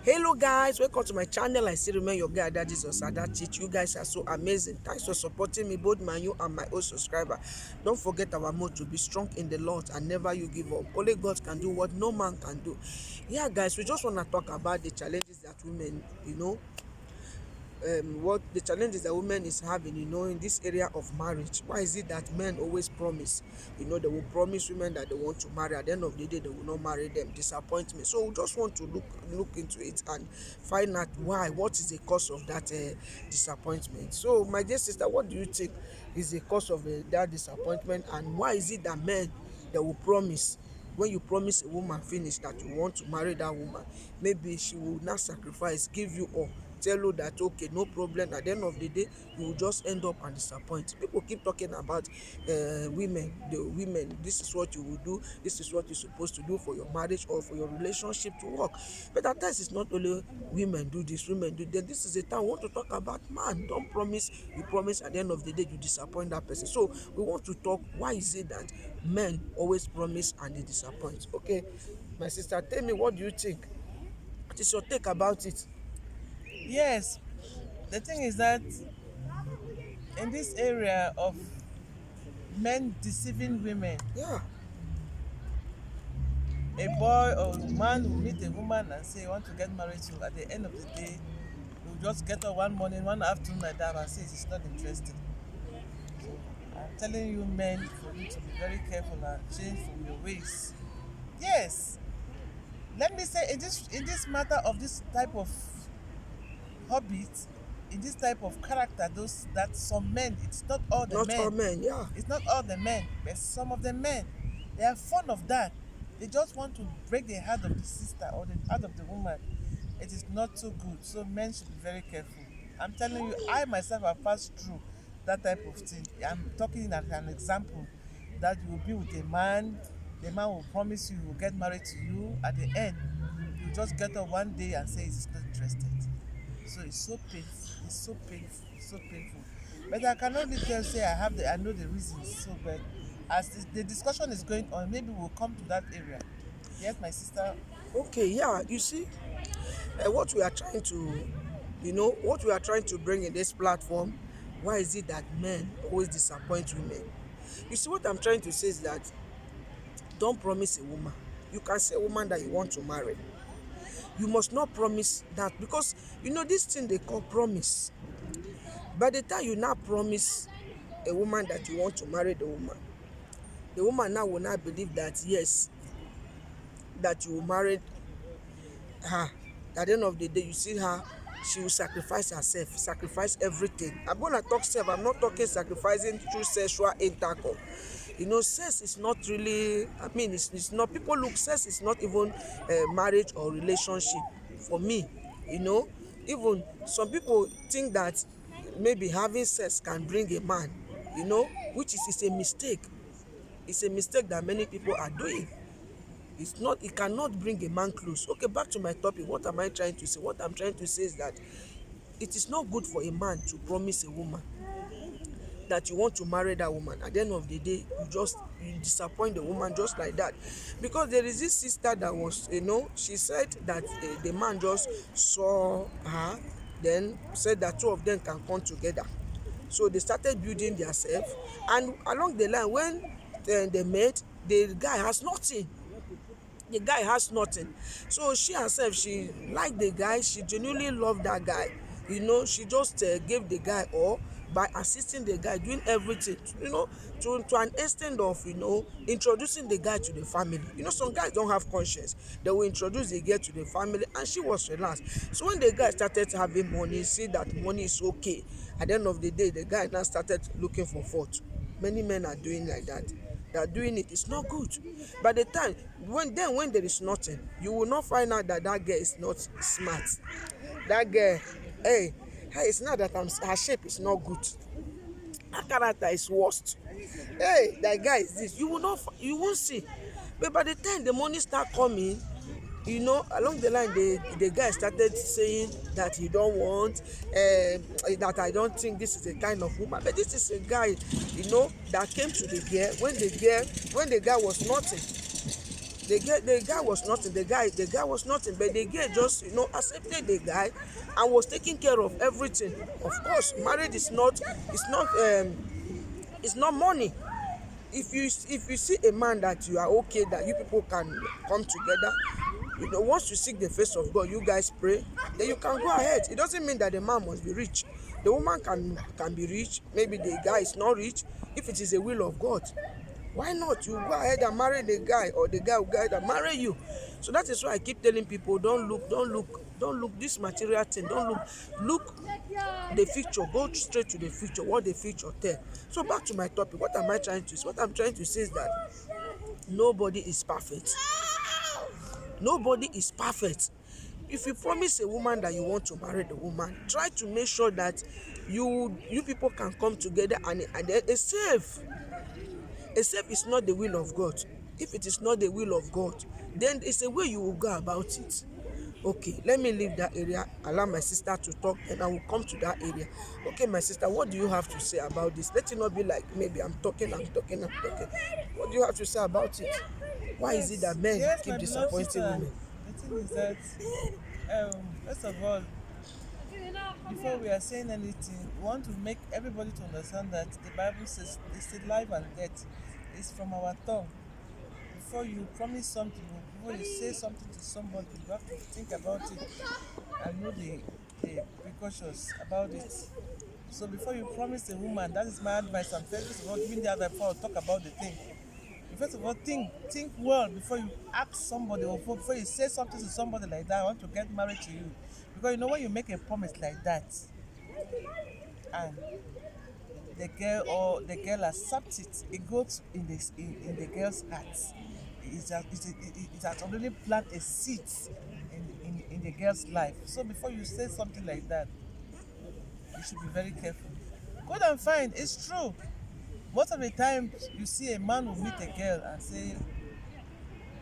Hello guys, welcome to my channel. I still remain your guy that is Osadachi. You guys are so amazing. Thanks for supporting me, both my new and my old subscriber. Don't forget our motto: be strong in the Lord and never you give up. Only God can do what no man can do. Yeah guys, we just want to talk about the challenges that women, what the challenges that women is having, in this area of marriage. Why is it that men always promise, they will promise women that they want to marry, at the end of the day they will not marry them? Disappointment. So we just want to look into it and find out why, what is the cause of that disappointment. So my dear sister, what do you think is the cause of that disappointment, and why is it that men, they will promise, when you promise a woman finish that you want to marry that woman, maybe she will not sacrifice, give you all, tell you that okay, no problem, at the end of the day you will just end up and disappoint. People keep talking about women, this is what you will do, this is what you're supposed to do for your marriage or for your relationship to work. But at times it's not only women do this, women do that. This is a time we want to talk about man. Don't promise, you promise, at the end of the day you disappoint that person. So we want to talk, why is it that men always promise and they disappoint? Okay, my sister, tell me, what do you think? What is your take about it? Yes, the thing is that in this area of men deceiving women, Yeah. a boy or man will meet a woman and say, "I want to get married to." At the end of the day, he'll just get up one morning, one afternoon like that and say he's not interested. So I'm telling you, men, for you to be very careful and change from your ways. Yes, let me say in this matter of this type of hobbies, in this type of character, those that some men, it's not all the Not all men. men, yeah. It's not all the men, but some of the men, they are fond of that. They just want to break the heart of the sister or the heart of the woman. It is not so good. So men should be very careful. I'm telling you, I myself have passed through that type of thing. I'm talking as an example that you will be with a man, the man will promise you he will get married to you. At the end, you just get up one day and say he's not interested. So it's so painful. It's so painful. It's so painful. But I can only tell say I know the reasons. So but as the discussion is going on, maybe we'll come to that area. Yes, my sister. Okay, yeah, you see, what we are trying to, what we are trying to bring in this platform, why is it that men always disappoint women? You see, what I'm trying to say is that don't promise a woman. You can say a woman that you want to marry. You must not promise that, because this thing they call promise. By the time you now promise a woman that you want to marry the woman now will not believe that yes, that you will marry her. At the end of the day, you see her, she will sacrifice herself, sacrifice everything. I'm gonna talk self, I'm not talking sacrificing through sexual intercourse. Sex is not really, it's not, people look, sex is not even marriage or relationship for me. you know Even some people think that maybe having sex can bring a man, which is a mistake. It's a mistake that many people are doing. It's not, it cannot bring a man close. Okay, back to my topic. What am I trying to say? What I'm trying to say is that it is not good for a man to promise a woman that you want to marry that woman. At the end of the day, you disappoint the woman just like that. Because there is this sister that was, she said that the man just saw her, then said that two of them can come together. So they started building themselves, and along the line, when they met, the guy has nothing. So she herself, she liked the guy, she genuinely loved that guy. She just gave the guy all, by assisting the guy, doing everything, to an extent of introducing the guy to the family. Some guys don't have conscience. They will introduce the girl to the family, and she was relaxed. So when the guy started having money, see that money is okay, at the end of the day, the guy now started looking for fault. Many men are doing like that. They are doing it. It's not good. By the time, when there is nothing, you will not find out that that girl is not smart. That girl, hey, it's not that her shape is not good. Her character is worst. Hey, that guy is this. You won't see. But by the time the money start coming, along the line, the guy started saying that he don't want, that I don't think this is the kind of woman. But this is a guy, that came to the girl when the girl was nothing. The guy was nothing. The guy was nothing, but the girl just accepted the guy and was taking care of everything. Of course, marriage is not money. If you see a man that you are okay, that you people can come together, once you seek the face of God, you guys pray, then you can go ahead. It doesn't mean that the man must be rich. The woman can be rich, maybe the guy is not rich. If it is a will of God, why not? You go ahead and marry the guy, or the guy will go ahead and marry you. So that is why I keep telling people, don't look this material thing. Don't look the future. Go straight to the future, what the future tell. So back to my topic. What am I trying to say? What I'm trying to say is that nobody is perfect. Nobody is perfect. If you promise a woman that you want to marry the woman, try to make sure that you people can come together, and a safe is not the will of God. If it is not the will of God, then it's a way you will go about it. Okay, let me leave that area, allow my sister to talk, and I will come to that area. Okay, my sister, what do you have to say about this? Let it not be like maybe I'm talking. What do you have to say about it? Why is it that men Yes, keep my beloved disappointing sister. women? The thing is that, first of all, before we are saying anything, we want to make everybody to understand that the Bible says it's the life and death is from our tongue. Before you promise something, before you say something to somebody, you have to think about it and know the precautions about it. So before you promise a woman, that is my advice. I'm first of all giving the advice before I talk about the thing. You first of all think well before you ask somebody, or before you say something to somebody like that. I want to get married to you, because when you make a promise like that, and the girl accepts it, it goes in the girl's heart. It has already planted a seed in the girl's life. So before you say something like that, you should be very careful. Good and fine, it's true. Most of the time you see a man will meet a girl and say,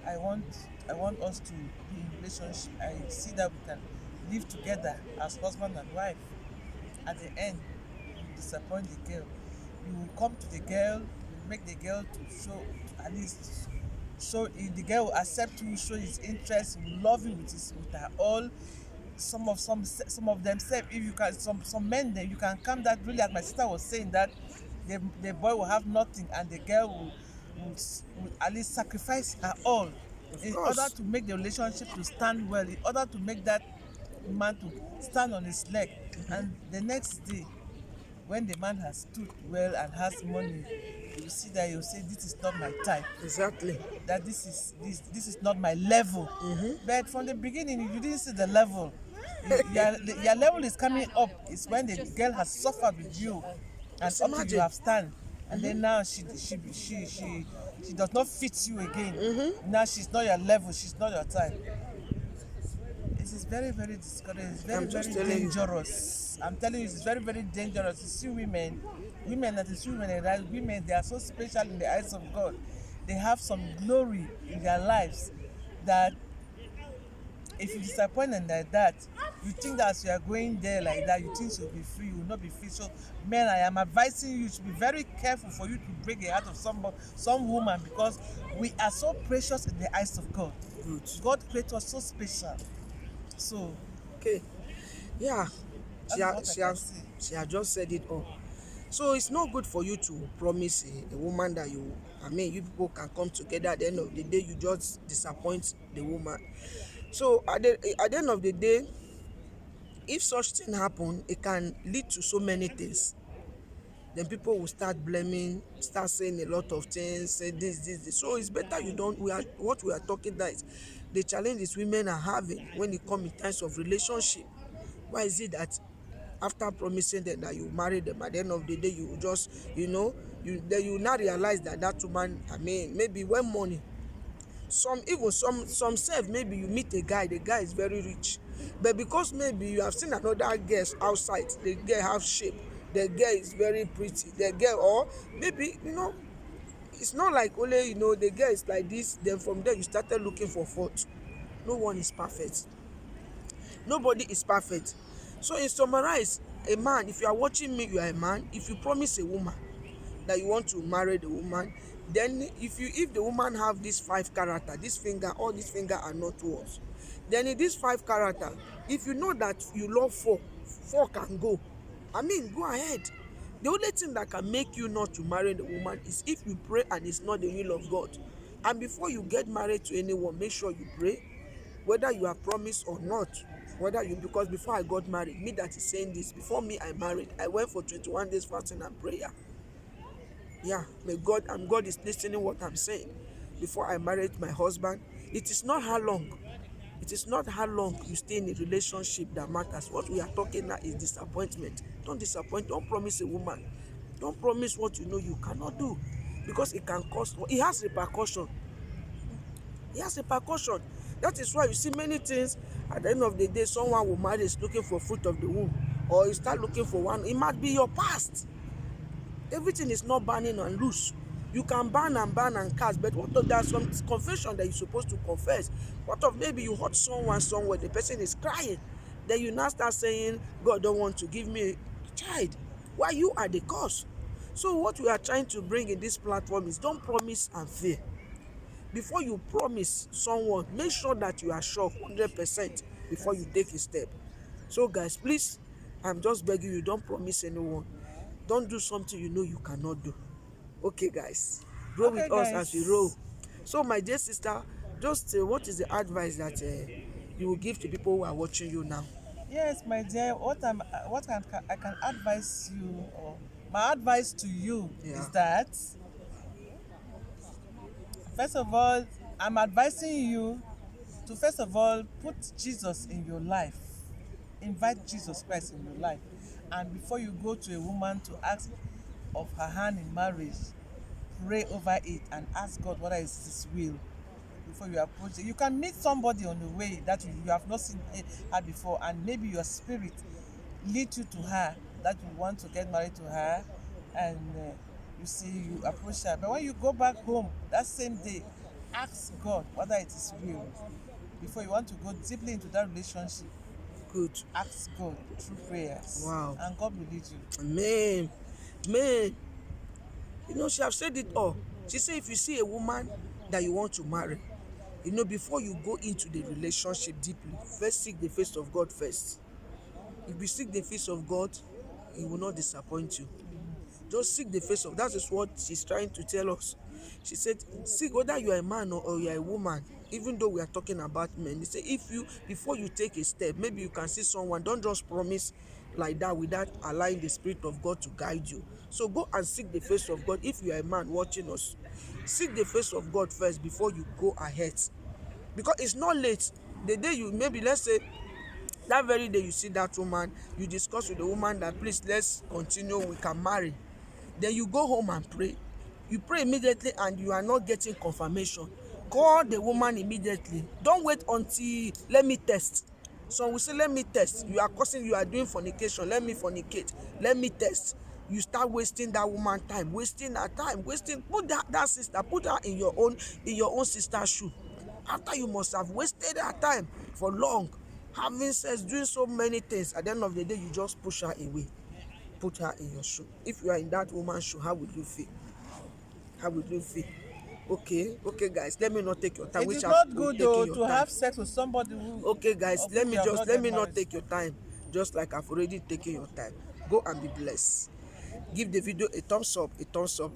I want I want us to be in relationship. I see that we can live together as husband and wife. At the end, you disappoint the girl. You will come to the girl, you make the girl to show, at least show, if the girl will accept you, show his interest, will love you with her all. Some of them say, if you can, some men, then you can come that, really, as my sister was saying, that the boy will have nothing, and the girl will at least sacrifice her all Of in order course. to make the relationship to stand well, in order to make that man to stand on his leg. And the next day, when the man has stood well and has money, you see that you say, this is not my type, Exactly. that this is not my level. But from the beginning, you didn't see the level. Your level is coming up is when the girl has suffered with you, and Just up till you imagine. have stand, and then now she does not fit you again. Now she's not your level, she's not your type. It is very, very discouraging. It's very, I'm just very telling you. dangerous. I'm telling you, it's very, very dangerous. You see women that is women, that women, they are so special in the eyes of God. They have some glory in their lives that if you disappoint them like that, you think that as you are going there like that, you think you'll be free, you will not be free. So, men, I am advising you to be very careful for you to break the heart of some woman, because we are so precious in the eyes of God. Good. God created us so special. So, Okay. Yeah. She that's ha- what I she can has say. she has just said it all. So it's not good for you to promise a woman that you people can come together. At the end of the day, you just disappoint the woman. So at the end of the day, if such thing happen, it can lead to so many things. Then people will start blaming, start saying a lot of things, say this. So it's better you don't. What we are talking that is the challenges women are having when it comes in terms of relationship. Why is it that after promising them that you marry them, at the end of the day you will just, you now realize that woman, maybe when money, some self, maybe you meet a guy, the guy is very rich, but because maybe you have seen another girl outside, the girl have shape, the girl is very pretty, the girl, or maybe it's not like only the girl is like this, then from there you started looking for fault. No one is perfect. Nobody is perfect. So in summarize, a man, if you are watching me, you are a man. If you promise a woman that you want to marry the woman, Then if the woman have this 5 character, this finger, all these finger are not words, then in this 5 character, if you know that you love 4 can go. I mean, go ahead. The only thing that can make you not to marry the woman is if you pray and it's not the will of God. And before you get married to anyone, make sure you pray, whether you are promised or not. Because before I got married, me that is saying this, before me I married, I went for 21 days fasting and prayer. Yeah, may God, and God is listening what I'm saying. Before I married my husband, it is not how long. It is not how long you stay in a relationship that matters. What we are talking now is disappointment. Don't disappoint. Don't promise a woman. Don't promise what you know you cannot do, because it can cost. It has repercussion. It has repercussion. That is why you see many things. At the end of the day, someone will marry is looking for fruit of the womb, or you start looking for one. It might be your past. Everything is not burning and loose. You can burn and cast, but what of there's some confession that you're supposed to confess? What of maybe you hurt someone somewhere, the person is crying, then you now start saying, God don't want to give me a child. Why? You are the cause. So what we are trying to bring in this platform is don't promise and fear. Before you promise someone, make sure that you are sure 100% before you take a step. So guys, please, I'm just begging you, don't promise anyone. Don't do something you know you cannot do. Okay guys, roll Okay, with us as we guys. roll. So my dear sister, just what is the advice that you will give to people who are watching you now? Yes, my dear. I can advise you, or my advice to you Yeah. is that, first of all, I'm advising you to first of all put Jesus in your life. Invite Jesus Christ in your life. And before you go to a woman to ask of her hand in marriage, pray over it and ask God whether it's His will before you approach it. You can meet somebody on the way that you have not seen her before, and maybe your spirit lead you to her, that you want to get married to her, and you see, you approach her. But when you go back home that same day, ask God whether it is real. Before you want to go deeply into that relationship, Good. ask God through prayers. Wow. And God will lead you. Amen. Man, you know, she have said it all. She said if you see a woman that you want to marry, you know, before you go into the relationship deeply, first seek the face of God first. If you seek the face of God, He will not disappoint you. Just seek the face of. That is what she's trying to tell us. She said, seek whether you are a man or you are a woman. Even though we are talking about men, they say if you, before you take a step, maybe you can see someone. Don't just promise like that without allowing the Spirit of God to guide you. So go and seek the face of God. If you are a man watching us, seek the face of God first before you go ahead, because it's not late. The day you, maybe let's say that very day you see that woman, you discuss with the woman that please let's continue, we can marry. Then you go home and pray. You pray immediately and you are not getting confirmation, call the woman immediately. Don't wait until let me test. Some will say let me test. You are causing, you are doing fornication, let me fornicate, let me test. You start wasting that woman time, wasting her time, wasting. Put that sister, put her in your own sister's shoe. After you must have wasted her time for long, having sex, doing so many things, at the end of the day you just push her away. Put her in your shoe. If you are in that woman's shoe, how would you feel? How would you feel? Okay guys, let me not take your time. It Which is have not good taken though your to time. have sex with somebody who, Okay guys, of whom you have not let get me not married. take your time, just like I've already taken your time. Go and be blessed. Give the video a thumbs up,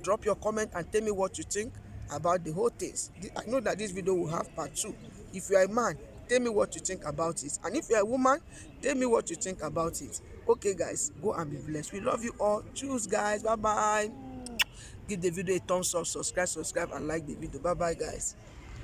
drop your comment and tell me what you think about the whole things. I know that this video will have part 2. If you are a man, tell me what you think about it, and if you are a woman, tell me what you think about it. Okay guys, go and be blessed. We love you all. Choose guys. Bye bye. Give the video a thumbs up, subscribe and like the video. Bye bye guys.